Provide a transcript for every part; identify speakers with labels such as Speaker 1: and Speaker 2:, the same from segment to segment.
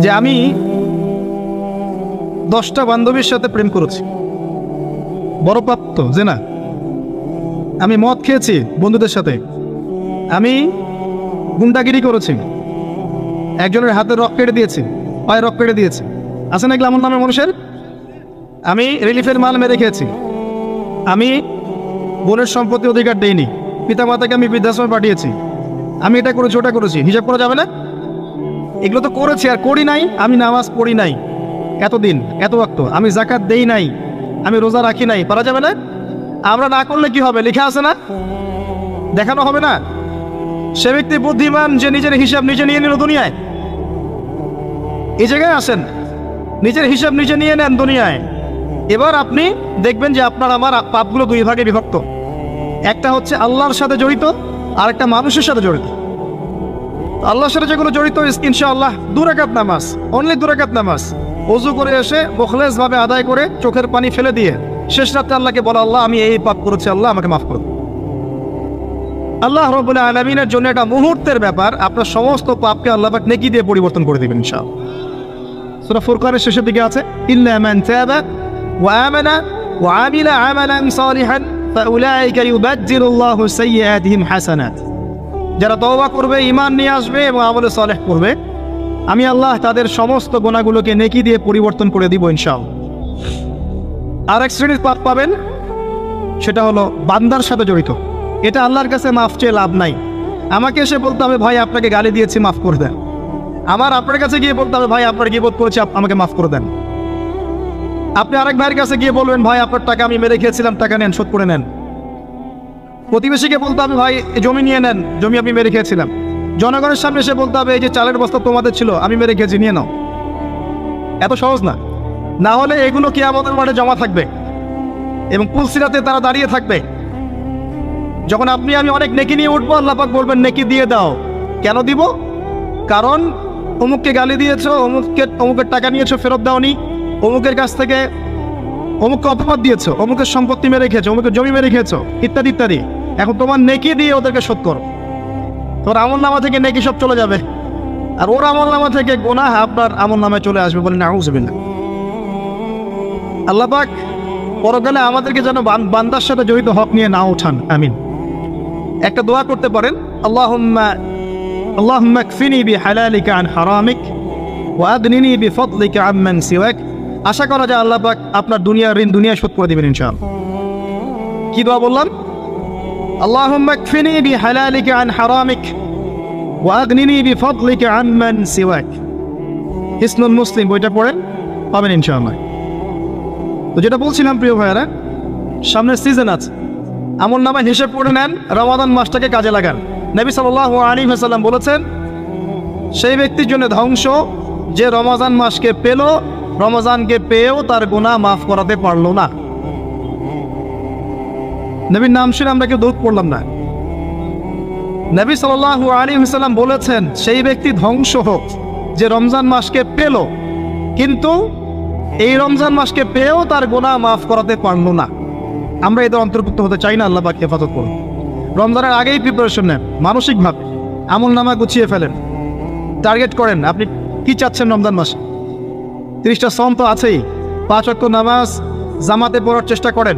Speaker 1: যে আমি 10টা বান্ধবীর সাথে প্রেম করেছি, বড় পাপ তো যে না। আমি মদ খেয়েছি বন্ধুদের সাথে, আমি গুন্ডাগিরি করেছি, একজনের হাতে রক কেটে দিয়েছি, পায়ে রক কেটে দিয়েছি, আছে না এগুলো আমার নামে মানুষের? আমি রিলিফের মাল মেরে খেয়েছি, আমি বোনের সম্পত্তি অধিকার দেইনি, পিতামাতাকে আমি বৃদ্ধাশ্রমে পাঠিয়েছি, আমি এটা করেছি ওটা করেছি, হিসাব করা যাবে না? এগুলো তো করেছি আর করি নাই। আমি নামাজ পড়ি নাই এতদিন, এত ওয়াক্ত, আমি যাকাত দেই নাই, আমি রোজা রাখি নাই, পারা যাবে না? আমরা না করলে কি হবে? লেখা আছে না, দেখানো হবে না? সে ব্যক্তি বুদ্ধিমান যে নিজের হিসাব নিজে নিয়ে নিল দুনিয়ায়। এই জায়গায় আসেন, নিজের হিসাব নিজে নিয়ে নেন দুনিয়ায়। এবার আপনি দেখবেন যে আপনার আমার পাপগুলো দুই ভাগে বিভক্ত। একটা হচ্ছে আল্লাহর সাথে জড়িত, আর একটা মানুষের সাথে জড়িত। আল্লাহর সাথে যেগুলো জড়িত, ইনশাআল্লাহ 2 রাকাত নামাজ, অনলি 2 রাকাত নামাজ, ওযু করে এসে মুখলেস ভাবে আদায় করে চোখের পানি ফেলে দিয়ে শেষ রাতে আল্লাহকে বলা, আল্লাহ আমি এই পাপ করেছি, আল্লাহ আমাকে মাফ করুন। আল্লাহ রাব্বুল আলামিনের জন্য এটা মুহূর্তের ব্যাপার, আপনার সমস্ত পাপকে আল্লাহ পাক নেকি দিয়ে পরিবর্তন করে দিবেন ইনশাআল্লাহ। সূরা ফুরকানের শেষের দিকে আছে, ইল্লা মান তাবা ওয়া আমানা ওয়া আমিলা আমালান সালিহান ফাউলাইকা ইউবাদদিলুল্লাহু সাইয়্যাতিহিম হাসানাত। যারা তওবা করবে, ঈমান নিয়ে আসবে এবং আমলে সালেহ করবে, আমি আল্লাহ তাদের সমস্ত গুনাহগুলোকে নেকি দিয়ে পরিবর্তন করে দিব ইনশাআল্লাহ। আরেক শ্রেণীর পাপ পাবেন, সেটা হলো বান্দার সাথে জড়িত। এটা আল্লাহর কাছে মাফ চেয়ে লাভ নাই। আমাকে এসে বলতে হবে, ভাই আপনাকে গালি দিয়েছি, মাফ করে দেন। আমার আপনার কাছে গিয়ে বলতে হবে, ভাই আপনার গীবত করেছি, আমাকে মাফ করে দেন। আপনি আরেক ভাইয়ের কাছে গিয়ে বলবেন, ভাই আপনার টাকা আমি মেরে খেয়েছিলাম, টাকা নেন, শোধ করে নেন। প্রতিবেশীকে বলতে হবে, ভাই জমি নিয়ে নেন, জমি আমি মেরে খেয়েছিলাম। জনগণের সামনে এসে বলতে হবে, এই যে চালের বস্তা তোমাদের ছিল, আমি মেরে খেয়েছি, নিয়ে নাও। এত সহজ না। না হলে এগুলো কিয়ামতের মাঠে জমা থাকবে এবং পুলসিরাতে তারা দাঁড়িয়ে থাকবে। যখন আপনি আমি অনেক নেকি নিয়ে উঠবো, আল্লাহ পাক বলবেন, নেকি দিয়ে দাও। কেন দিব? কারণ অমুককে গালি দিয়েছো, অমুকের টাকা নিয়েছো, ফেরত দাওনি, অমুকের কাছ থেকে অমুককে অপবাদ দিয়েছো, অমুকের সম্পত্তি মেরে খেয়েছো, অমুকের জমি মেরে খেয়েছো, ইত্যাদি ইত্যাদি। এখন তোমার নেকি দিয়ে ওদেরকে শোধ করো। তোমার আমল নামা থেকে নেকি সব চলে যাবে, আর ওর আমল নামা থেকে গুনাহ আপনার আমল নামায় চলে আসবে। বলেন নাউযুবিল্লাহ। আল্লাহ পাক পরকালে আমাদেরকে যেন বান্দার সাথে জড়িত হক নিয়ে না ওঠান। আমিন। একটা দোয়া করতে পারেন, আল্লাহুম্মা কফিনি বিহালালিকা আন হারামিক ওয়া আগনিনি বিফদলিকা আম্মান সিওয়াক। আশা করা যায় আল্লাহ পাক আপনার দুনিয়ার ঋণ দুনিয়ায় শোধ করে দিবেন ইনশাআল্লাহ। কি দোয়া বললাম? আল্লাহুম্মা কফিনি বিহালালিকা আন হারামিক ওয়া আগনিনি বিফদলিকা আম্মান সিওয়াক। হিসনুল মুসলিম বইটা পড়েন, পাবেন ইনশাআল্লাহ। তো যেটা বলছিলাম প্রিয় ভাইয়েরা, সামনের সিজন আছে, আমল নামায় হিসেব করে নেন, রমাদান মাসটাকে কাজে লাগান। নবী সাল্লাল্লাহু আলাইহি ওয়াসাল্লাম বলেছেন, সেই ব্যক্তির জন্য ধ্বংস যে রমজান মাসকে পেল, রমজানকে পেয়েও তার গুনাহ মাফ করাতে পারলো না। নবীর নাম শুনে আমরা কেউ দরুদ পড়লাম না। নবী সাল্লাল্লাহু আলাইহি ওয়াসাল্লাম বলেছেন, সেই ব্যক্তি ধ্বংস হোক যে রমজান মাসকে পেল, কিন্তু এই রমজান মাসকে পেয়েও তার গুনাহ মাফ করাতে পারলো না। আমরা এদের অন্তর্ভুক্ত হতে চাই না। আল্লাহ পাক হেফাজত করুন। রমজানের আগেই প্রিপারেশন নেন, মানসিকভাবে আমল নামা গুছিয়ে ফেলেন, টার্গেট করেন আপনি কি চাচ্ছেন রমজান মাসে। 30টা সওম তো আছেই, 5 ওয়াক্ত নামাজ জামাতে পড়ার চেষ্টা করেন,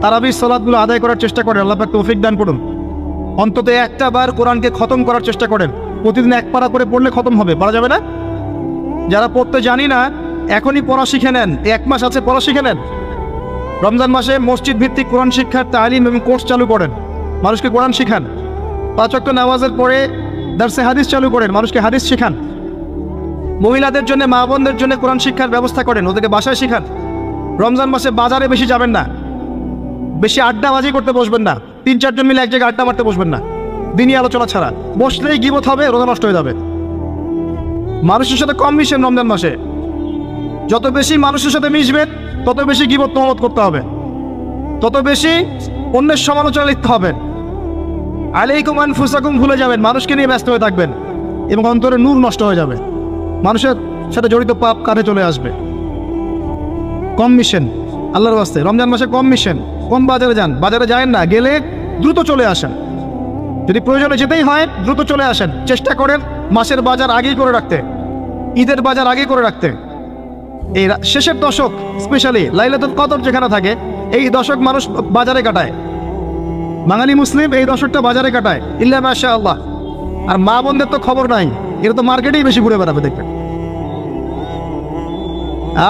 Speaker 1: তারাবির সালাতগুলো আদায় করার চেষ্টা করেন। আল্লাহ পাক তৌফিক দান করুন। অন্তত একটা বার কোরআনকে খতম করার চেষ্টা করেন। প্রতিদিন 1 পারা করে পড়লে খতম হবে, পারা যাবে না? যারা পড়তে জানি না, এখনই পড়া শিখে নেন। 1 মাস আছে, পড়া শিখে নেন। রমজান মাসে মসজিদ ভিত্তিক কোরআন শিক্ষার তালিম এবং কোর্স চালু করেন, মানুষকে কোরআন শিখান। 5 ওয়াক্ত নামাজের পরে দারসে হাদিস চালু করেন, মানুষকে হাদিস শিখান। মহিলাদের জন্য, মা বোনদের জন্য কোরআন শিক্ষার ব্যবস্থা করেন, ওদেরকে বাসায় শিখান। রমজান মাসে বাজারে বেশি যাবেন না, বেশি আড্ডাবাজি করতে বসবেন না, 3-4 জন মিলে এক জায়গায় আড্ডা মারতে বসবেন না, দিনই আলোচনা ছাড়া। বসলেই গীবত হবে, রোজা নষ্ট হয়ে যাবে। মানুষের সাথে কম মিশেন রমজান মাসে। যত বেশি মানুষের সাথে মিশবেন, তত বেশি গীবত তহমত করতে হবে, তত বেশি অন্যের সমালোচনা লিখতে হবে। আলাইকুম আনফুসাকুম ভুলে যাবেন, মানুষকে নিয়ে ব্যস্ত হয়ে থাকবেন এবং অন্তরে নূর নষ্ট হয়ে যাবে। মানুষের সাথে জড়িত পাপ কাঁধে চলে আসবে। কম মিশেন আল্লাহর ওয়াস্তে। রমজান মাসে কম মিশেন, কম বাজারে যান। বাজারে যায়েন না, গেলে দ্রুত চলে আসেন। যদি প্রয়োজনে যেতেই হয় দ্রুত চলে আসেন। চেষ্টা করেন মাসের বাজার আগেই করে রাখতে, ঈদের বাজার আগে করে রাখতে। এই শেষের দশক স্পেশালি লাইলাতুল কদর যেখানে থাকে, এই দশক মানুষ বাজারে কাটায়। বাঙালি মুসলিম এই দশকটা বাজারে কাটায়, ইল্লা মাশাআল্লাহ। আর মা বোনদের তো খবর নাই, এরা তো মার্কেটেই বেশি ঘুরে বেড়াবে দেখবেন।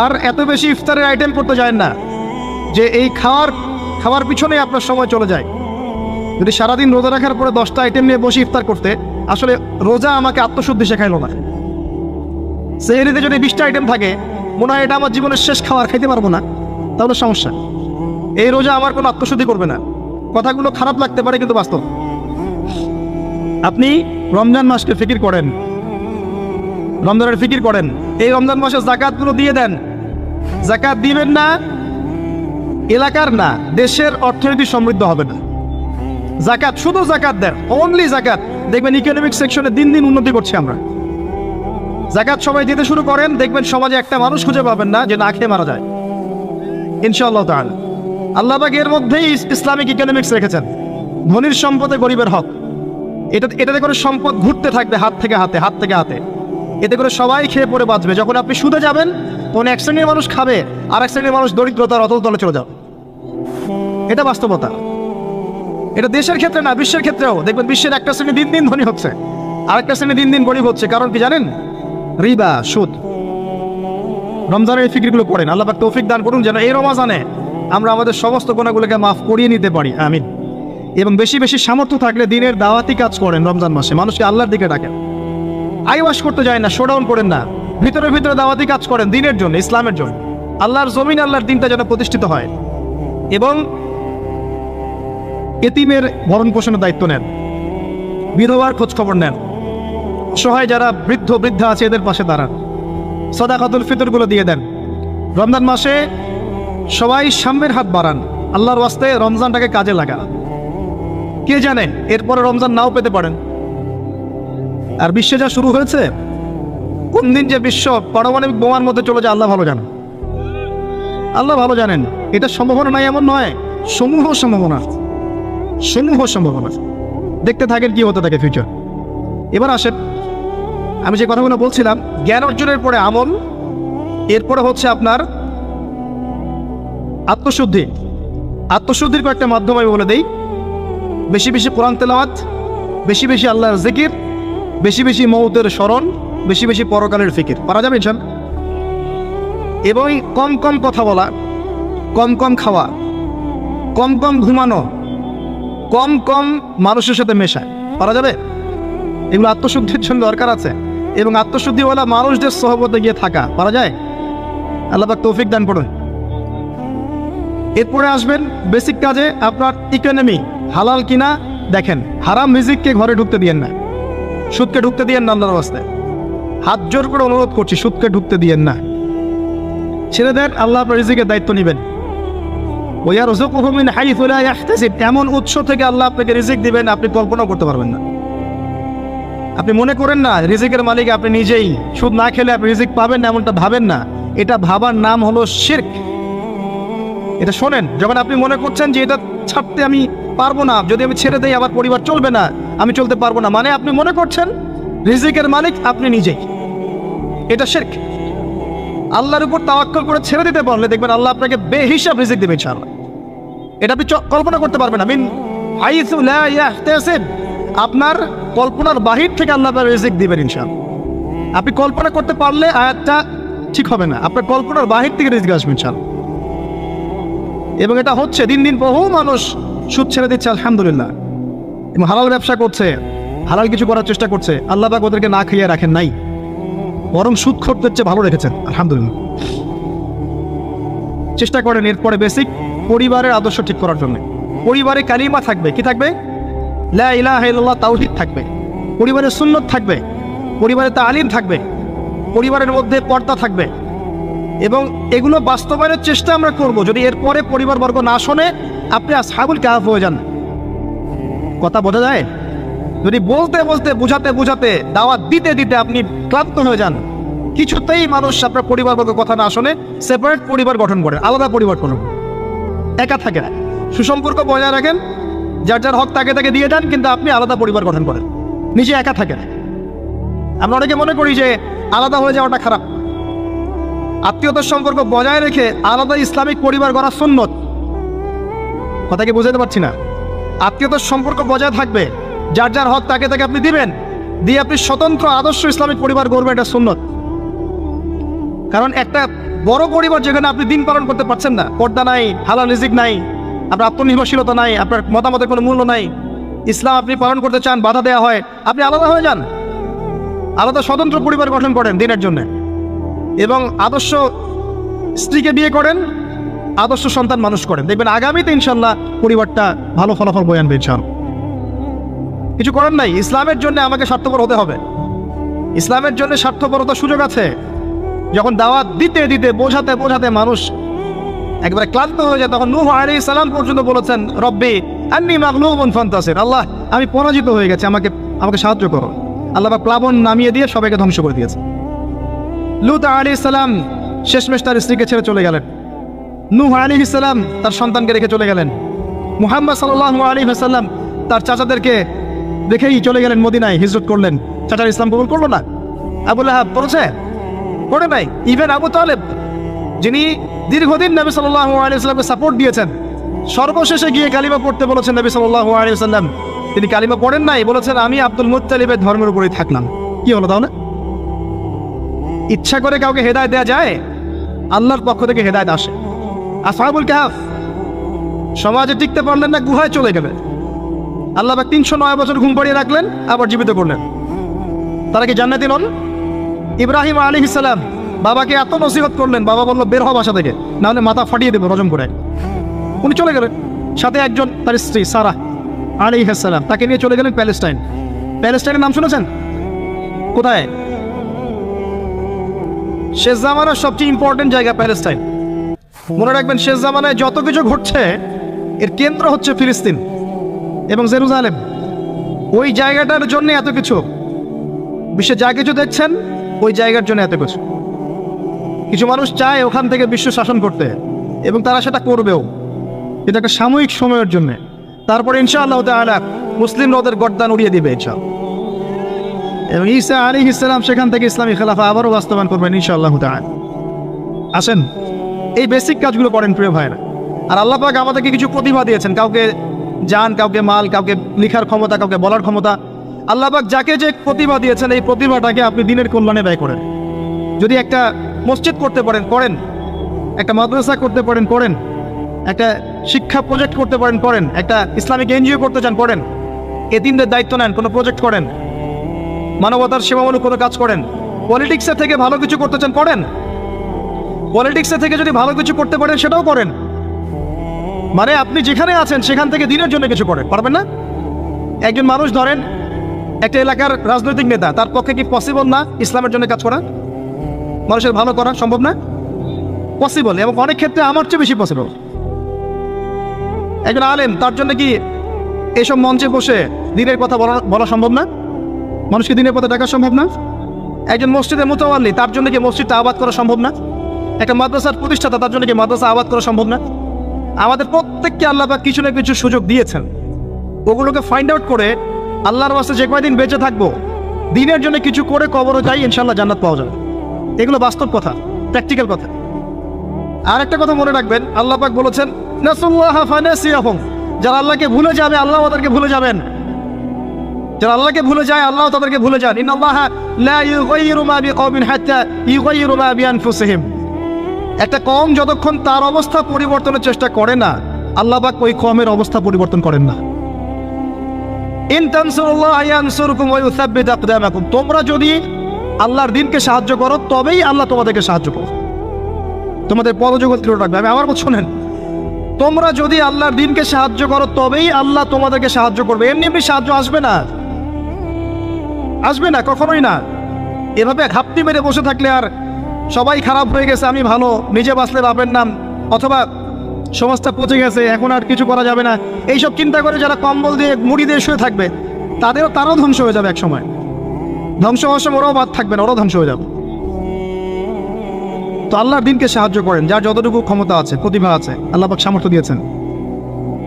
Speaker 1: আর এত বেশি ইফতারের আইটেম করতে যায় না যে এই খাওয়ার পিছনে আপনার সময় চলে যায়। যদি সারাদিন রোজা রাখার পরে 10টা আইটেম নিয়ে বসে ইফতার করতে, আসলে রোজা আমাকে আত্মশুদ্ধি শেখাইল না। সেহরিতে যদি 20টা আইটেম থাকে, মনে হয় এটা আমার জীবনের শেষ খাবার, খাইতে পারবো না, তাহলে সমস্যা। এই রোজা আমার কোনো আত্মশুদ্ধি করবে না। কথাগুলো খারাপ লাগতে পারে কিন্তু বাস্তব। আপনি রমজান মাসকে ফিকির করেন, রমজানের ফিকির করেন, এই রমজান মাসে জাকাতগুলো দিয়ে দেন। জাকাত দিবেন না, এলাকার না দেশের অর্থনীতি সমৃদ্ধ হবে না। জাকাত, শুধু জাকাত দেন, অনলি জাকাত, দেখবেন ইকোনমিক সেকশনে দিন দিন উন্নতি করছি আমরা। জাকাত সবাই দিতে শুরু করেন, দেখবেন সমাজে একটা মানুষ খুঁজে পাবেন না যে না খেয়ে মারা যায়, ইনশাআল্লাহ তাআলা। আল্লাহ পাক এর মধ্যেই ইসলামিক ইকোনমিক্স রেখেছেন, ধনীর সম্পদে গরিবের হক। এটাতে করে সম্পদ ঘুরতে থাকবে হাত থেকে হাতে, হাত থেকে হাতে। এতে করে সবাই খেয়ে পরে বাঁচবে। যখন আপনি সুদে যাবেন, তখন এক শ্রেণীর মানুষ খাবে, আর এক শ্রেণীর মানুষ দরিদ্রতার অতলতলে চলে যাবে। এটা বাস্তবতা। এটা দেশের ক্ষেত্রে না, বিশ্বের ক্ষেত্রেও দেখবেন বিশ্বের একটা শ্রেণী দিন দিন ধনী হচ্ছে, আরেকটা শ্রেণী দিন দিন গরিব হচ্ছে। কারণ কি জানেন? রিবা, সুদ। রমজানের এই ফিকিরগুলো করেন। আল্লাহ পাক তৌফিক দান করুন যেন এই রমজানে আমরা আমাদের সমস্ত গুনাহগুলোকে মাফ করিয়ে নিতে পারি, আমিন। এবং বেশি বেশি সামর্থ্য থাকলে দিনের দাওয়াতি কাজ করেন। রমজান মাসে মানুষকে আল্লাহর দিকে ডাকেন, আইওয়াশ করতে যায় না, শোডাউন করেন না, ভিতরে ভিতরে দাওয়াতি কাজ করেন দিনের জন্য, ইসলামের জন্য। আল্লাহর জমিন, আল্লাহর দিনটা যেন প্রতিষ্ঠিত হয়। এবং এতিমের ভরণ পোষণের দায়িত্ব নেন, বিধবার খোঁজ খবর নেন, অসহায় যারা বৃদ্ধ বৃদ্ধা আছে এদের পাশে দাঁড়ান, সাদাকাতুল ফিতরগুলো দিয়ে দেন। রমজান মাসে সবাই সামনের হাত বাড়ান, আল্লাহর ওয়াস্তে রমজানটাকে কাজে লাগান। কে জানে এরপরে রমজান নাও পেতে পারেন। আর বিশ্বে যা শুরু হয়েছে, কোন দিন যে বিশ্ব পারমাণবিক বোমার মধ্যে চলে যায় আল্লাহ ভালো জানেন, আল্লাহ ভালো জানেন। এটা সম্ভাবনা নাই এমন নয়, সমূহ সম্ভাবনা, সমূহ সম্ভাবনা। দেখতে থাকেন কি হতে থাকে ফিউচার। এবার আসেন, আমি যে কথাগুলো বলছিলাম, জ্ঞান অর্জনের পরে আমল, এরপরে হচ্ছে আপনার আত্মশুদ্ধি। আত্মশুদ্ধির কয়েকটা মাধ্যম আমি বলে দেই। বেশি বেশি কোরআন তেলাওয়াত, বেশি বেশি আল্লাহর জিকির, বেশি বেশি মৌতের স্মরণ, বেশি বেশি পরকালের ফিকির। পারা যাবে ইনশাল। এবং কম কম কথা বলা, কম কম খাওয়া, কম কম ঘুমানো, কম কম মানুষের সাথে মেশায়। পারা যাবে? এগুলো আত্মশুদ্ধির জন্য দরকার আছে। এবং আত্মশুদ্ধিওয়ালা মানুষদের সহবতে গিয়ে থাকা পারা যায়। আল্লাহ পাক তৌফিক দান করুন। এরপরে আসবেন বেসিক কাজে, আপনার ইকোনমি হালাল কিনা দেখেন। হারাম রিজিককে ঘরে ঢুকতে দিয়েন না, সুদকে ঢুকতে দিয়েন না। আল্লাহর রাস্তায় হাত জোর করে অনুরোধ করছি, সুদকে ঢুকতে দিয়েন না। ছেলেদের আল্লাহ আপনার রিজিকের দায়িত্ব নেবেন। ওয়ারযুকুহু মিন হাইথু লা ইয়াহতাসিব, এমন উৎস থেকে আল্লাহ আপনাকে রিজিক দিবেন আপনি কল্পনা করতে পারবেন না। আপনি মনে করেন না রিজিকের মালিক আপনি নিজেই, সুদ না খেলে আপনি রিজিক পাবেন না, এমনটা ভাবেন না। এটা ভাবার নাম হলো শিরক। এটা শোনেন, যখন আপনি মনে করছেন যে এটা ছাড়তে আমি পারবো না, যদি আমি ছেড়ে দেই আমার পরিবার চলবে না, আমি চলতে পারবো না, মানে আপনি মনে করছেন রিজিকের মালিক আপনি নিজেই। এটা শিরক। আল্লাহর উপর তাওয়াক্কুল করে ছেড়ে দিতে পারলে দেখবেন আল্লাহ আপনাকে বেহিসাব রিজিক দেবে ইনশাআল্লাহ। এটা আপনি কল্পনা করতে পারবেন না। মিন হাইথু লা ইয়াহতাসিব, আপনার কল্পনার বাহির থেকে আল্লাহ আপনার রিজিক দিবেন ইনশাআল্লাহ। আপনি কল্পনা করতে পারলে আয়াতটা ঠিক হবে না, আপনার কল্পনার বাহির থেকে রিজিক আসবে ইনশাআল্লাহ। এবং এটা হচ্ছে দিন দিন বহু মানুষ সুদ ছেড়ে দিচ্ছে আলহামদুলিল্লাহ, এবং হালাল ব্যবসা করছে, হালাল কিছু করার চেষ্টা করছে। আল্লাহ পাক ওদেরকে না খাইয়ে রাখেন নাই, বরং সুদ খোরদের চেয়ে ভালো রেখেছেন আলহামদুলিল্লাহ। চেষ্টা করেন এরপরে বেসিক পরিবারের আদর্শ ঠিক করার জন্য। পরিবারে কালিমা থাকবে, কি থাকবে? লা ইলাহা ইল্লাল্লাহ, তাওহীদ থাকবে। পরিবারে সুন্নত থাকবে, পরিবারে তালিম থাকবে, পরিবারের মধ্যে পর্দা থাকবে। এবং এগুলো বাস্তবায়নের চেষ্টা আমরা করব। যদি এরপরে পরিবারবর্গ না শোনে, আপনি আসহাবুল কাহফ হয়ে যান। কথা বোঝা যায়? যদি বলতে বলতে বুঝাতে বুঝাতে দাওয়াত দিতে দিতে আপনি ক্লান্ত হয়ে যান, কিছুতেই মানুষ আপনার পরিবারবর্গ কথা না শোনে, সেপারেট পরিবার গঠন করেন, আলাদা পরিবার করুন, একা থাকে না। সুসম্পর্ক বজায় রাখেন, যার যার হক তাকে তাকে দিয়ে দেন, কিন্তু আপনি আলাদা পরিবার গঠন করেন, নিজে একা থাকেন। আমরা অনেকে মনে করি যে আলাদা হয়ে যাওয়াটা খারাপ। আত্মীয়তার সম্পর্ক বজায় রেখে আলাদা ইসলামিক পরিবার গড়া সুন্নত। কথা কি বুঝাতে পারছি না? আত্মীয়তার সম্পর্ক বজায় থাকবে, যার যার হক তাকে তাকে আপনি দিবেন, দিয়ে আপনি স্বতন্ত্র আদর্শ ইসলামিক পরিবার গড়বেন, এটা সুন্নত। কারণ একটা বড় পরিবার যেখানে আপনি দিন পালন করতে পারছেন না, পর্দা নাই, হালাল রিজিক নাই, আপনার আত্মনির্ভরশীলতা নাই, আপনার মতামতের কোনো মূল্য নাই, ইসলাম আপনি পালন করতে চান, বাধা দেওয়া হয়, আপনি আলাদা হয়ে যান, আলাদা স্বতন্ত্র পরিবার গঠন করেন দিনের জন্য, এবং আদর্শ স্ত্রীকে বিয়ে করেন, আদর্শ সন্তান মানুষ করেন। দেখবেন আগামীতে ইনশাল্লাহ পরিবারটা ভালো ফলাফল বয়ে আনবে ইনশাল্লাহ। কিছু করেন নাই, ইসলামের জন্য আমাকে স্বার্থপর হতে হবে। ইসলামের জন্য স্বার্থপরতার সুযোগ আছে। যখন দাওয়াত দিতে দিতে বোঝাতে বোঝাতে মানুষ একবারে ক্লান্ত হয়ে যায়, তখন নূহ আলাইহিস সালাম পর্যন্ত বলেছেন, রব্বি আন্নী মাগলুবুন ফান্তাসির, আল্লাহ আমি পরাজিত হয়ে গেছি, আমাকে সাহায্য করো। আল্লাহ পাক প্লাবন নামিয়ে দিয়ে সবাইকে ধ্বংস করে দিয়েছে। লূত আলাইহিস সালাম শেষমেশ তার স্ত্রীকে ছেড়ে চলে গেলেন। নূহ আলাইহিস সালাম তার সন্তানকে রেখে চলে গেলেন। মুহাম্মদ সাল্লাল্লাহু আলাইহি ওয়াসাল্লাম তার চাচাদেরকে রেখেই চলে গেলেন মদিনায়, হিজরত করলেন। চাচার ইসলাম কবুল করলো না, আবু লাহাব করেছে, করে নাই। ইভেন আবু তালেব, যিনি দীর্ঘদিন নবী সাল্লাল্লাহু আলাইহি ওয়াসাল্লামকে সাপোর্ট দিয়েছেন, সর্বশেষে গিয়ে কালিমা পড়তে বলেছেন নবী সাল্লাল্লাহু আলাইহি ওয়াসাল্লাম, তিনি কালিমা পড়েন নাই, বলেছেন আমি আব্দুল মুত্তালিবের ধর্মের উপরেই থাকলাম। কি হলো তাহলে? ইচ্ছা করে কাউকে হেদায়েত দেওয়া যায়? আল্লাহর পক্ষ থেকে হেদায়েত আসে। আসহাবুল কাহফ সমাজে টিকতে পারলেন না, গুহায় চলে গেলেন। আল্লাহ পাক 309 বছর ঘুম পাড়িয়ে রাখলেন, আবার জীবিত করলেন। তারা কি জান্নাতি নন? ইব্রাহিম আলাইহিস সালাম বাবাকে এত নসিহত করলেন, বাবা বলল বের হও বাসা থেকে, না হলে মাথা ফাটিয়ে দেবো রজম করে। উনি চলে গেলেন, সাথে একজন তার স্ত্রী সারা আলাইহিস সালাম, তাকে নিয়ে চলে গেলেন প্যালেস্টাইন। প্যালেস্টাইনের নাম শুনেছেন? কোথায়? শেষ জামানার সবচেয়ে ইম্পর্টেন্ট জায়গা প্যালেস্টাইন। মনে রাখবেন, শেষ জামানায় যত কিছু ঘটছে এর কেন্দ্র হচ্ছে ফিলিস্তিন এবং জেরুজালেম। ওই জায়গাটার জন্য এত কিছু, বিশ্বে যা কিছু দেখছেন ওই জায়গার জন্য এত কিছু। কিছু মানুষ চায় ওখান থেকে বিশ্ব শাসন করতে, এবং তারা সেটা করবেও। এটা একটা সাময়িক সময়ের জন্য, তারপরে ইনশাআল্লাহ তাআলা মুসলিমরা ওদের গর্দান উড়িয়ে দিবে ইনশাআল্লাহ। এবং ঈসা আলাইহিস সালাম সেখান থেকে ইসলামী খেলাফা আবারও বাস্তবায়ন করবেন ইনশাআল্লাহ তাআলা। আসেন, এই বেসিক কাজগুলো করেন প্রিয় ভাইরা। আর আল্লাহ পাক আমাদেরকে কিছু প্রতিভা দিয়েছেন, কাউকে জান, কাউকে মাল, কাউকে লিখার ক্ষমতা, কাউকে বলার ক্ষমতা। আল্লাহ পাক যাকে যে প্রতিভা দিয়েছেন, এই প্রতিভাটাকে আপনি দিনের কল্যাণে ব্যয় করেন। যদি একটা মসজিদ করতে পারেন করেন, একটা মাদ্রাসা করতে পারেন করেন, একটা শিক্ষা প্রজেক্ট করতে পারেন করেন, একটা ইসলামিক এনজিও করতে চান করেন, এতিমদের দায়িত্ব নেন, কোনো প্রজেক্ট করেন, মানবতার সেবামূলক কোনো কাজ করেন। পলিটিক্সের থেকে ভালো কিছু করতে চান করেন, পলিটিক্সের থেকে যদি ভালো কিছু করতে পারেন সেটাও করেন। মানে আপনি যেখানে আছেন সেখান থেকে দিনের জন্য কিছু করেন, পারবেন না? একজন মানুষ ধরেন একটা এলাকার রাজনৈতিক নেতা, তার পক্ষে কি পসিবল না ইসলামের জন্য কাজ করা, মানুষের ভালো করা সম্ভব না? পসিবল, এবং অনেক ক্ষেত্রে আমার চেয়ে বেশি পসিবল। একজন আলেম, তার জন্য কি এইসব মঞ্চে বসে দিনের কথা বলা সম্ভব না? মানুষকে দিনের পথে ডাকা সম্ভব না? একজন মসজিদের মুতাওয়াল্লি, তার জন্য কি মসজিদটা আবাদ করা সম্ভব না? একটা মাদ্রাসার প্রতিষ্ঠাতা, তার জন্য কি মাদ্রাসা আবাদ করা সম্ভব না? আমাদের প্রত্যেককে আল্লাহ পাক কিছু না কিছু সুযোগ দিয়েছেন, ওগুলোকে ফাইন্ড আউট করে আল্লাহর ওয়াস্তে যে কয়দিন বেঁচে থাকবো দিনের জন্য কিছু করে কবরও যাই, ইনশাআল্লাহ জান্নাত পাওয়া যাবে। এগুলো বাস্তব কথা, প্র্যাকটিক্যাল কথা। আর একটা কথা মনে রাখবেন, আল্লাহ পাক বলেছেন নাসুল্লাহ ফানাসিয়াহুম, যারা আল্লাহকে ভুলে যাবে আল্লাহ তাদেরকে ভুলে যাবেন। যারা আল্লাহকে ভুলে যায় আল্লাহ তাদেরকে ভুলে যান। ইন্নাল্লাহা লা ইউগাইয়িরু মা বিকওমিন হাত্তা ইউগাইয়িরু মা বিআনফুসিহিম। একটা কওম যতক্ষণ তার অবস্থা পরিবর্তনের চেষ্টা করে না, আল্লাহ পাক ওই কওমের অবস্থা পরিবর্তন করেন না। ইন তানসুরুল্লাহ ইয়ানসুরকুম ওয়া ইউসাব্বিত আকদামাকুম, তোমরা যদি আল্লাহর দ্বীনকে সাহায্য করো তবেই আল্লাহ তোমাদেরকে সাহায্য করবে, তোমাদের পদজগৎ দৃঢ় রাখবে। আমি আমার কথা শোনেন, তোমরা যদি আল্লাহর দ্বীনকে সাহায্য করো তবেই আল্লাহ তোমাদেরকে সাহায্য করবে। এমনি এমনি সাহায্য আসবে না, আসবে না, কখনোই না। এভাবে ঘাপটি মেরে বসে থাকলে আর সবাই খারাপ হয়ে গেছে, আমি ভালো, নিজে বাঁচলে বাপের নাম, অথবা সমাজটা পচে গেছে, এখন আর কিছু করা যাবে না, এইসব চিন্তা করে যারা কম্বল দিয়ে মুড়ি দিয়ে শুয়ে থাকবে, তারাও ধ্বংস হয়ে যাবে এক সময়। ধ্বংস হওয়ার সময় ওরাও বাদ থাকবে না, ওরাও ধ্বংস হয়ে যাবে। তো আল্লাহর দ্বীনকে সাহায্য করেন, যার যতটুকু ক্ষমতা আছে, প্রতিভা আছে, আল্লাহ পাক সামর্থ্য দিয়েছেন।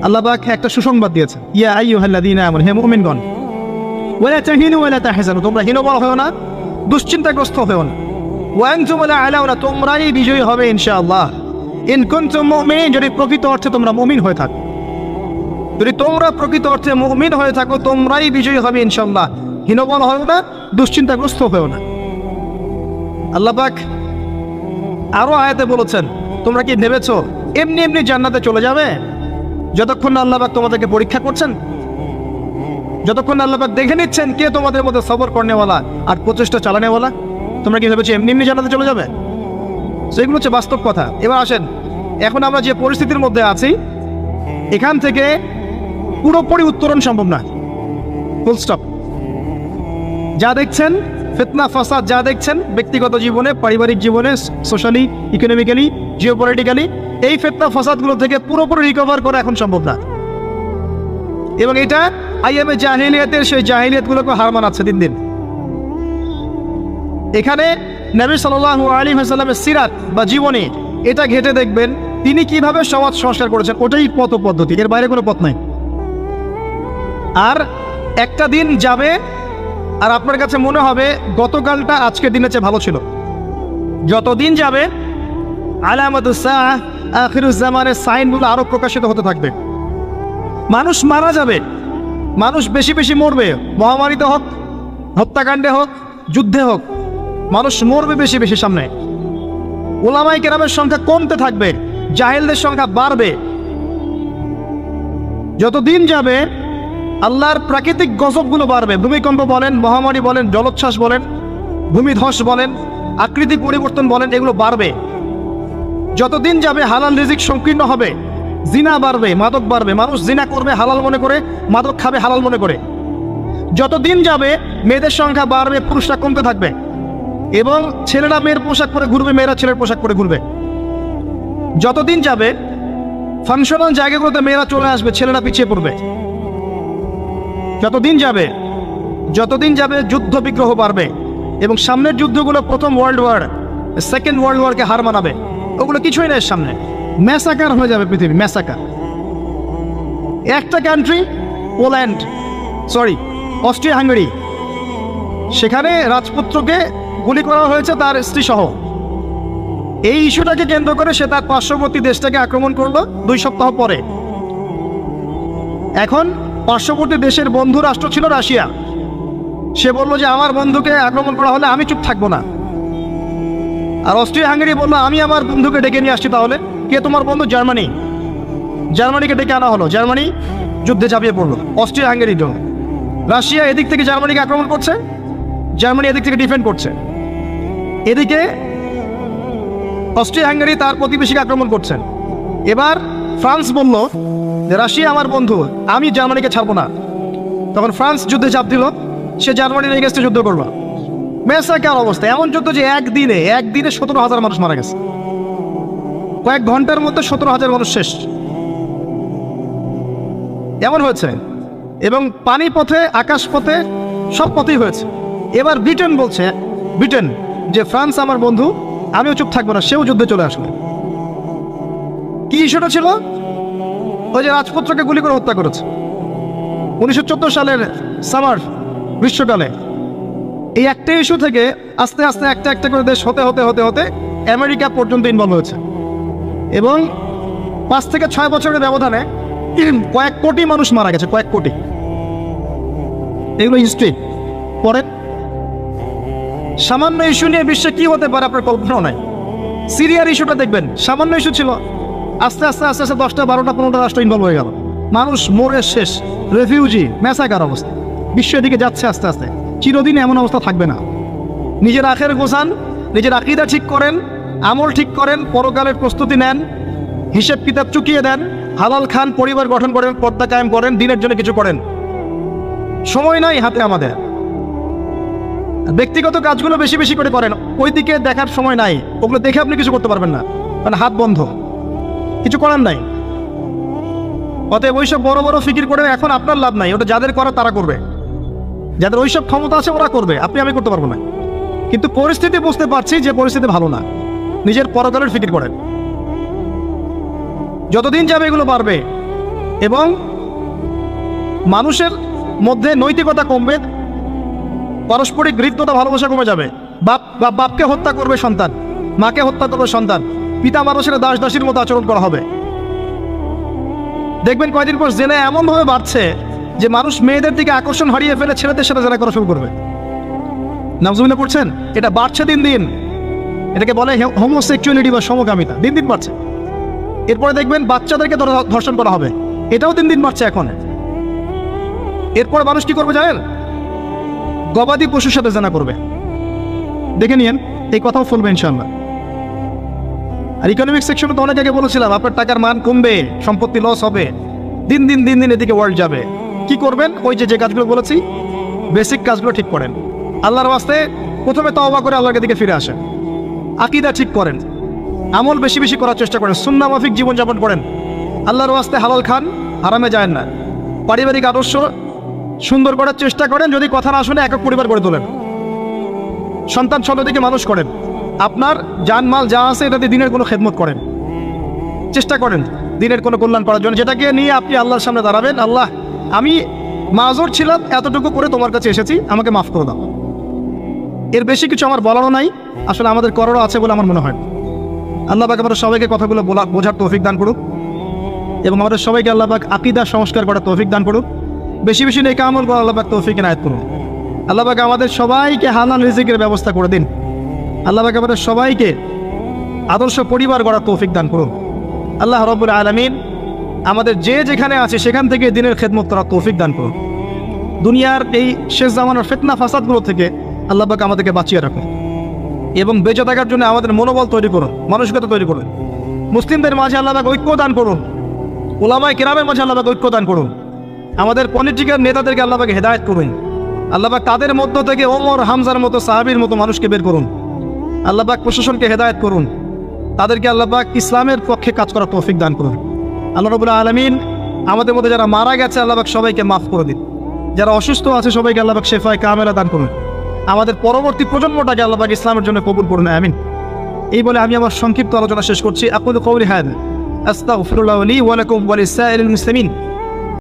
Speaker 1: আল্লাহ পাক একটা সুসংবাদ দিয়েছেন, ইয়া আইয়ুহাল্লাযীনা আমানু, হে মুমিনগণ, ওয়ালা তাহিনু ওয়ালা তাহজানু, তোমরা হীনবল হও না, দুশ্চিন্তাগ্রস্ত হও না। ওয়া আনতুম লা আলাউনা, তোমরাই বিজয়ী হবে ইনশাআল্লাহ। ইন কুনতুম মুমিনিন, যদি প্রকৃত অর্থে তোমরা মুমিন হয়ে থাকো, যদি তোমরা প্রকৃত অর্থে মুমিন হয়ে থাকো তোমরাই বিজয়ী হবে ইনশাআল্লাহ। হীনবল হও না, দুশ্চিন্তাগ্রস্ত হও না। আল্লাহ পাক আরো আয়াতে বলেছেন, তোমরা কি ভেবেছো এমনি এমনি জান্নাতে চলে যাবে? যতক্ষণ না আল্লাহ পাক তোমাদেরকে পরীক্ষা করছেন, যতক্ষণ না আল্লাহ পাক দেখে নিচ্ছেন কে তোমাদের মধ্যে সবর করনেওয়ালা আর প্রচেষ্টা চালানেওয়ালা, তোমরা কি ভেবেছো এমনি এমনি জান্নাতে চলে যাবে? সেগুলো হচ্ছে বাস্তব কথা। এবার আসেন, এখন আমরা যে পরিস্থিতির মধ্যে আছি এখান থেকে পুরোপুরি উত্তরণ সম্ভব না, ফুল স্টপ। যা দেখছেন ফিতনা ফাসাদ, যা দেখছেন ব্যক্তিগত জীবনে, পারিবারিক জীবনে, সোশ্যালি, ইকোনমিক্যালি, জিওপলিটিক্যালি, এই ফিতনা ফাসাদগুলো থেকে পুরোপুরি রিকভার করা এখন সম্ভব না। এবং এটা আইএমএ জাহিলিয়াতের সেই জাহিলিয়াতগুলোকে হার মানাচ্ছে দিন দিন। এখানে নবী সাল্লাল্লাহু আলাইহি ওয়াসাল্লামের সিরাত বা জীবনী এটা ঘেটে দেখবেন তিনি কিভাবে সমাজ সংস্কার করেছেন, ওটাই পথ পদ্ধতি, এর বাইরে কোনো পথ নাই। আর একটা দিন যাবে আর আপনার কাছে মনে হবে গতকালটা আজকের দিনের চেয়ে ভালো ছিল। যত দিন যাবে আলামাতুস সাআহ, আখিরুজ জামানের সাইনগুলো আরো প্রকাশিত হতে থাকবে। মানুষ মারা যাবে, মানুষ বেশি বেশি মরবে, মহামারীতে হোক, হত্যাকাণ্ডে হোক, যুদ্ধে হোক, মানুষ মরবে বেশি বেশি সামনে। উলামায়ে কেরামের সংখ্যা কমতে থাকবে, জাহেলদের সংখ্যা বাড়বে। যত দিন যাবে আল্লাহর প্রাকৃতিক গজবগুলো বাড়বে। ভূমিকম্প বলেন, মহামারী বলেন, জলোচ্ছ্বাস বলেন, ভূমিধস বলেন, আকৃতি পরিবর্তন বলেন, এগুলো বাড়বে। যতদিন যাবে হালাল রিজিক সংকীর্ণ হবে, জিনা বাড়বে, মাদক বাড়বে, মানুষ জিনা করবে হালাল মনে করে, মাদক খাবে হালাল মনে করে। যতদিন যাবে মেয়েদের সংখ্যা বাড়বে, পুরুষরা কমতে থাকবে, এবং ছেলেরা মেয়ের পোশাক পরে ঘুরবে, মেয়েরা ছেলের পোশাক পরে ঘুরবে। যতদিন যাবে ফাংশনাল জায়গাগুলোতে মেয়েরা চলে আসবে, ছেলেরা পিছিয়ে পড়বে। যতদিন যাবে যুদ্ধ বিগ্রহ বাড়বে, এবং সামনের যুদ্ধগুলো প্রথম ওয়ার্ল্ড ওয়ার, সেকেন্ড ওয়ার্ল্ড ওয়ারকে হার মানাবে। ওগুলো কিছুই না, এর সামনে ম্যাসাকার হয়ে যাবে পৃথিবী, ম্যাসাকার। একটা কান্ট্রি অস্ট্রিয়া হাঙ্গেরি, সেখানে রাজপুত্রকে গুলি করা হয়েছে তার স্ত্রী সহ। এই ইস্যুটাকে কেন্দ্র করে সে তার পার্শ্ববর্তী দেশটাকে আক্রমণ করলো 2 সপ্তাহ পরে। এখন পার্শ্ববর্তী দেশের বন্ধু রাষ্ট্র ছিল রাশিয়া। সে বলল যে আমার বন্ধুকে আক্রমণ করা হলে আমি চুপ থাকবো না। আর অস্ট্রিয়া হাঙ্গেরি বললো আমি আমার বন্ধুকে ডেকে নিয়ে আসছি। তাহলে কে তোমার বন্ধু? জার্মানি। জার্মানিকে ডেকে আনা হলো, জার্মানি যুদ্ধে ঝাঁপিয়ে পড়লো অস্ট্রিয়া হাঙ্গেরির জন্য। রাশিয়া এদিক থেকে জার্মানিকে আক্রমণ করছে, জার্মানি এদিক থেকে ডিফেন্ড করছে। এদিকে অস্ট্রিয়া হাঙ্গেরি তার প্রতিবেশীকে আক্রমণ করছেন। এবার ফ্রান্স বলল যে রাশিয়া আমার বন্ধু, আমি জার্মানিকে ছাড়বো না। তখন ফ্রান্স যুদ্ধে চাপ দিল, সে জার্মানির এগেন্স্টে যুদ্ধ করলো। মেসাকার অবস্থা, এমন যুদ্ধ যে একদিনে 17,000 মানুষ মারা গেছে। কয়েক ঘন্টার মধ্যে 17,000 মানুষ শেষ, এমন হয়েছে। এবং পানি পথে, আকাশ পথে, সব পথেই হয়েছে। এবার ব্রিটেন বলছে, ব্রিটেন যে ফ্রান্স আমার বন্ধু, আমিও চুপ থাকবো না, সেও যুদ্ধে চলে আসবে। কি ইস্যুটা ছিল? ওই যে রাজপুত্রকে গুলি করে হত্যা করেছে 1914 সালের সামার, গ্রীষ্মকালে। এই একটা ইস্যু থেকে আস্তে আস্তে একটা একটা করে দেশ হতে হতে হতে হতে আমেরিকা পর্যন্ত ইনভলভ হয়েছে। এবং 5 থেকে 6 বছরের ব্যবধানে কয়েক কোটি মানুষ মারা গেছে, কয়েক কোটি। এগুলো হিস্ট্রি। পরে সামান্য ইস্যু নিয়ে বিশ্বে কি হতে পারে আপনার কল্পনাও নাই। সিরিয়ার ইস্যুটা দেখবেন, সামান্য ইস্যু ছিল, আস্তে আস্তে আস্তে আস্তে 10টা 12টা 15টা রাষ্ট্র ইনভলভ হয়ে গেল। মানুষ মরে শেষ, রেফিউজি, ম্যাসাকার অবস্থা। বিশ্ব এদিকে যাচ্ছে আস্তে আস্তে। চিরদিন এমন অবস্থা থাকবে না। নিজের আখের গোছান, নিজের আকীদা ঠিক করেন, আমল ঠিক করেন, পরকালের প্রস্তুতি নেন, হিসেব কিতাব চুকিয়ে দেন, হালাল খান, পরিবার গঠন করেন, পর্দা কায়েম করেন, দিনের জন্য কিছু করেন। সময় নাই হাতে আমাদের। ব্যক্তিগত কাজগুলো বেশি বেশি করে করেন, ওই দিকে দেখার সময় নাই। ওগুলো দেখে আপনি কিছু করতে পারবেন না, কারণ হাত বন্ধ, কিছু করার নাই। অতএব ওইসব বড় বড় ফিকির করে এখন আপনার লাভ নাই। ওটা যাদের করা তারা করবে, যাদের ওইসব ক্ষমতা আছে ওরা করবে, আমি করতে পারবো না। কিন্তু পরিস্থিতি বুঝতে পারছি যে পরিস্থিতি ভালো না, নিজের পরকালের ফিকির করেন। যতদিন যাবে এগুলো বাড়বে এবং মানুষের মধ্যে নৈতিকতা কমবে, পারস্পরিক হৃদ্যতা ভালোবাসা কমে যাবে। বাপকে হত্যা করবে সন্তান, মাকে হত্যা করবে সন্তান, পিতা মানুষের দাস দাসীর মতো আচরণ করা হবে। দেখবেন কয়দিন পর জেনা এমনভাবে বাড়ছে যে মানুষ মেয়েদের দিকে আকর্ষণ হারিয়ে ফেলে ছেলেদের সাথে জেনা করা শুরু করবে। নাউজুবিল্লাহ পড়ছেন? এটা বাড়ছে দিন দিন। এটাকে বলে হোমোসেক্সুয়ালিটি বা সমকামিতা, দিন দিন বাড়ছে। এরপরে দেখবেন বাচ্চাদেরকে ধর্ষণ করা হবে, এটাও দিন দিন বাড়ছে এখন। এরপরে মানুষ কি করবে জানেন? গবাদি পশুর সাথে জেনা করবে। দেখে নিয়েন, এই কথাও ফলবে ইনশাআল্লাহ। আর ইকোনমিক সেকশনে তো অনেক আগে বলেছিলাম আপনার টাকার মান কমবে, সম্পত্তি লস হবে, দিন দিন দিন দিন এদিকে ওয়ার্ল্ড যাবে। কি করবেন? ওই যে কাজগুলো বলেছি, বেসিক কাজগুলো ঠিক করেন। আল্লাহর ওয়াস্তে প্রথমে তওবা করে আল্লাহর দিকে ফিরে আসেন, আকীদা ঠিক করেন, আমল বেশি বেশি করার চেষ্টা করেন, সুন্নাহ মাফিক জীবনযাপন করেন, আল্লাহর ওয়াস্তে হালাল খান, হারামে যায় না। পারিবারিক আদর্শ সুন্দর করার চেষ্টা করেন, যদি কথা না শুনে একক পরিবার গড়ে তোলেন, সন্তান সন্ততিকে মানুষ করেন, আপনার জানমাল যা আছে এটাতে দিনের কোনো খেদমত করেন, চেষ্টা করেন দিনের কোনো কল্যাণ করার জন্য, যেটাকে নিয়ে আপনি আল্লাহর সামনে দাঁড়াবেন, আল্লাহ আমি মাযুর ছিলাম, এতটুকু করে তোমার কাছে এসেছি, আমাকে মাফ করে দাও। এর বেশি কিছু আমার বলারও নাই, আসলে আমাদের করারও আছে বলে আমার মনে হয়। আল্লাহ পাক আমাদের সবাইকে কথাগুলো বোঝার তৌফিক দান করুক, এবং আমাদের সবাইকে আল্লাহ পাক আকীদা সংস্কার করার তৌফিক দান করুক। বেশি বেশি নেক আমল করার আল্লাহ পাক তৌফিক ইনায়াত করুন। আল্লাহ পাক আমাদের সবাইকে হালাল রিজিকের ব্যবস্থা করে দিন। আল্লাহ পাক আমাদের সবাইকে আদর্শ পরিবার গড়ার তৌফিক দান করুন। আল্লাহ রাব্বুল আলামিন আমাদের যে যেখানে আছে সেখান থেকে দিনের খেদমত করার তৌফিক দান করুন। দুনিয়ার এই শেষ জামানার ফিতনা ফাসাদগুলো থেকে আল্লাহ পাক আমাদেরকে বাঁচিয়ে রাখুন, এবং বেঁচে থাকার জন্য আমাদের মনোবল তৈরি করুন, মানসিকতা তৈরি করুন। মুসলিমদের মাঝে আল্লাহ পাক ঐক্য দান করুন, উলামায়ে কেরামের মাঝে আল্লাহ পাক ঐক্য দান করুন। আমাদের পলিটিক্যাল নেতাদেরকে আল্লাহ পাক হেদায়েত করুন। আল্লাহ পাক তাদের মধ্য থেকে ওমর, হামজার মতো, সাহাবীর মতো মানুষকে বের করুন। আল্লাহ পাক প্রশাসনকে হেদায়েত করুন, তাদেরকে আল্লাহ পাক ইসলামের পক্ষে কাজ করার তৌফিক দান করুন। আল্লাহ রাব্বুল আলামিন আমাদের মধ্যে যারা মারা গেছে আল্লাহ পাক সবাইকে মাফ করে দিন, যারা অসুস্থ আছে সবাইকে আল্লাহ পাক শেফায়ে কামেলা দান করুন। আমাদের পরবর্তী প্রজন্মটাকে আল্লাহ পাক ইসলামের জন্য কবুল করুন, আমিন। এই বলে আমি আমার সংক্ষিপ্ত আলোচনা শেষ করছি। আকুলু কওলি হাযা আস্তাগফিরুল্লাহ লি ওয়া লাকুম ওয়া লিসাইরিল মুসলিমিন।